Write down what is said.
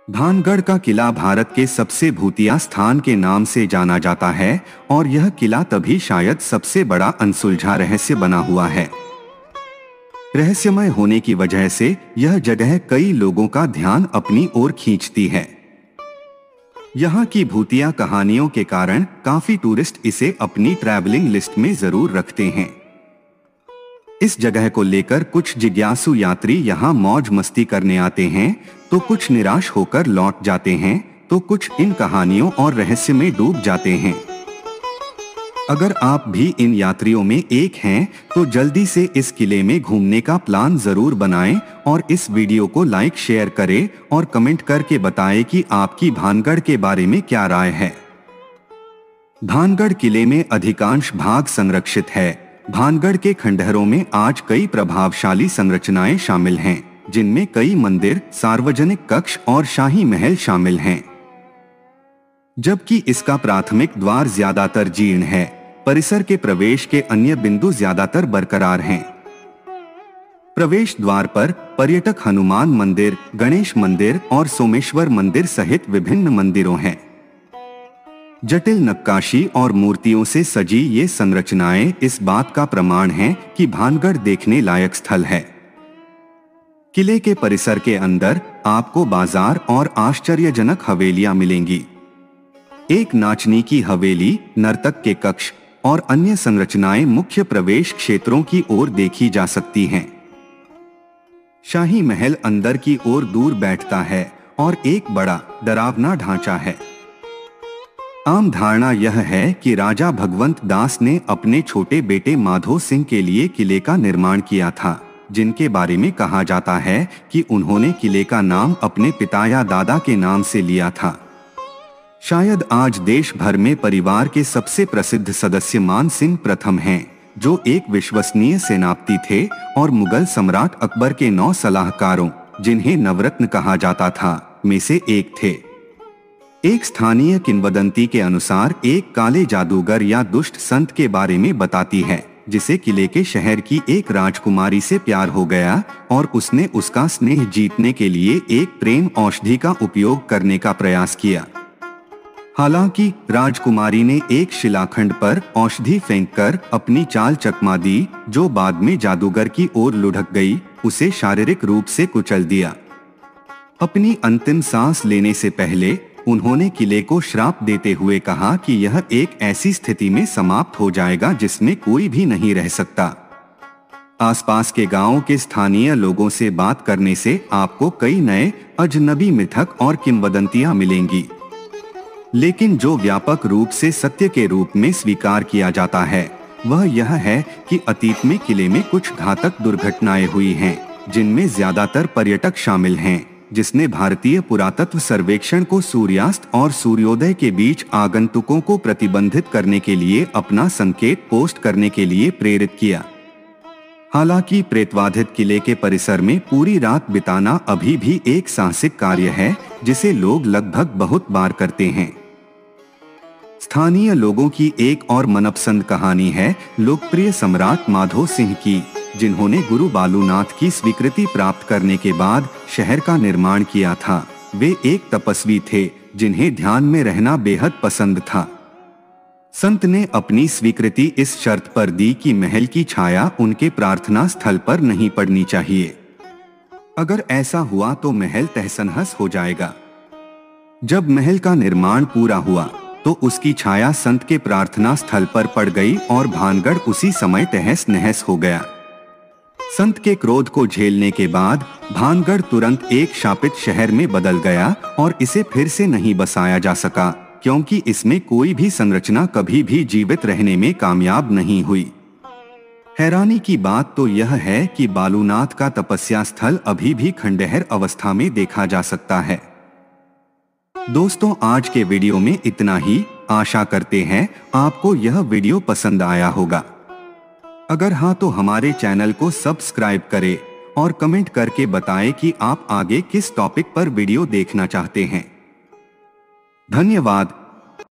भानगढ़ का किला भारत के सबसे भूतिया स्थान के नाम से जाना जाता है और यह किला तभी शायद सबसे बड़ा अनसुलझा रहस्य बना हुआ है। रहस्यमय होने की वजह से यह जगह कई लोगों का ध्यान अपनी ओर खींचती है। यहाँ की भूतिया कहानियों के कारण काफी टूरिस्ट इसे अपनी ट्रैवलिंग लिस्ट में जरूर रखते हैं। इस जगह को लेकर कुछ जिज्ञासु यात्री यहाँ मौज मस्ती करने आते हैं, तो कुछ निराश होकर लौट जाते हैं, तो कुछ इन कहानियों और रहस्य में डूब जाते हैं। अगर आप भी इन यात्रियों में एक हैं, तो जल्दी से इस किले में घूमने का प्लान जरूर बनाएं और इस वीडियो को लाइक शेयर करें और कमेंट करके बताएं कि आपकी भानगढ़ के बारे में क्या राय है। भानगढ़ किले में अधिकांश भाग संरक्षित है। भानगढ़ के खंडहरों में आज कई प्रभावशाली संरचनाएं शामिल हैं, जिनमें कई मंदिर, सार्वजनिक कक्ष और शाही महल शामिल हैं। जबकि इसका प्राथमिक द्वार ज्यादातर जीर्ण है, परिसर के प्रवेश के अन्य बिंदु ज्यादातर बरकरार हैं। प्रवेश द्वार पर पर्यटक हनुमान मंदिर, गणेश मंदिर और सोमेश्वर मंदिर सहित विभिन्न मंदिरों हैं। जटिल नक्काशी और मूर्तियों से सजी ये संरचनाएं इस बात का प्रमाण हैं कि भानगढ़ देखने लायक स्थल है। किले के परिसर के अंदर आपको बाजार और आश्चर्यजनक हवेलियां मिलेंगी। एक नाचनी की हवेली, नर्तक के कक्ष और अन्य संरचनाएं मुख्य प्रवेश क्षेत्रों की ओर देखी जा सकती हैं। शाही महल अंदर की ओर दूर बैठता है और एक बड़ा डरावना ढांचा है। आम धारणा यह है कि राजा भगवंत दास ने अपने छोटे बेटे माधो सिंह के लिए किले का निर्माण किया था, जिनके बारे में कहा जाता है कि उन्होंने किले का नाम अपने पिता या दादा के नाम से लिया था। शायद आज देश भर में परिवार के सबसे प्रसिद्ध सदस्य मान सिंह प्रथम हैं, जो एक विश्वसनीय सेनापति थे और मुगल सम्राट अकबर के 9 सलाहकारों, जिन्हें नवरत्न कहा जाता था, में से एक थे। एक स्थानीय किंवदंती के अनुसार एक काले जादूगर या दुष्ट संत के बारे में बताती है, जिसे किले के शहर की एक राजकुमारी से प्यार हो गया और उसने उसका स्नेह जीतने के लिए एक प्रेम औषधि का उपयोग करने का प्रयास किया। हालांकि राजकुमारी ने एक शिलाखंड पर औषधि फेंककर अपनी चाल चकमा दी, जो बाद में जादूगर की ओर लुढ़क गई, उसे शारीरिक रूप से कुचल दिया। अपनी अंतिम सांस लेने से पहले उन्होंने किले को श्राप देते हुए कहा कि यह एक ऐसी स्थिति में समाप्त हो जाएगा जिसमें कोई भी नहीं रह सकता। आसपास के गांवों के स्थानीय लोगों से बात करने से आपको कई नए अजनबी मिथक और किंवदंतियां मिलेंगी, लेकिन जो व्यापक रूप से सत्य के रूप में स्वीकार किया जाता है वह यह है कि अतीत में किले में कुछ घातक दुर्घटनाएं हुई हैं, जिनमें ज्यादातर पर्यटक शामिल हैं, जिसने भारतीय पुरातत्व सर्वेक्षण को सूर्यास्त और सूर्योदय के बीच आगंतुकों को प्रतिबंधित करने के लिए अपना संकेत पोस्ट करने के लिए प्रेरित किया। हालांकि प्रेतवाधित किले के परिसर में पूरी रात बिताना अभी भी एक साहसिक कार्य है, जिसे लोग लगभग बहुत बार करते हैं। स्थानीय लोगों की एक और मनपसंद कहानी है लोकप्रिय सम्राट माधो सिंह की, जिन्होंने गुरु बालूनाथ की स्वीकृति प्राप्त करने के बाद शहर का निर्माण किया था। वे एक तपस्वी थे जिन्हें ध्यान में रहना बेहद पसंद था। संत ने अपनी स्वीकृति इस शर्त पर दी कि महल की छाया उनके प्रार्थना स्थल पर नहीं पड़नी चाहिए। अगर ऐसा हुआ तो महल तहस-नहस हो जाएगा। जब महल का निर्माण पूरा हुआ तो उसकी छाया संत के प्रार्थना स्थल पर पड़ गई और भानगढ़ उसी समय तहस-नहस हो गया। संत के क्रोध को झेलने के बाद भानगढ़ तुरंत एक शापित शहर में बदल गया और इसे फिर से नहीं बसाया जा सका, क्योंकि इसमें कोई भी संरचना कभी भी जीवित रहने में कामयाब नहीं हुई। हैरानी की बात तो यह है कि बालूनाथ का तपस्या स्थल अभी भी खंडहर अवस्था में देखा जा सकता है। दोस्तों, आज के वीडियो में इतना ही। आशा करते हैं आपको यह वीडियो पसंद आया होगा। अगर हाँ तो हमारे चैनल को सब्सक्राइब करें और कमेंट करके बताएं कि आप आगे किस टॉपिक पर वीडियो देखना चाहते हैं। धन्यवाद।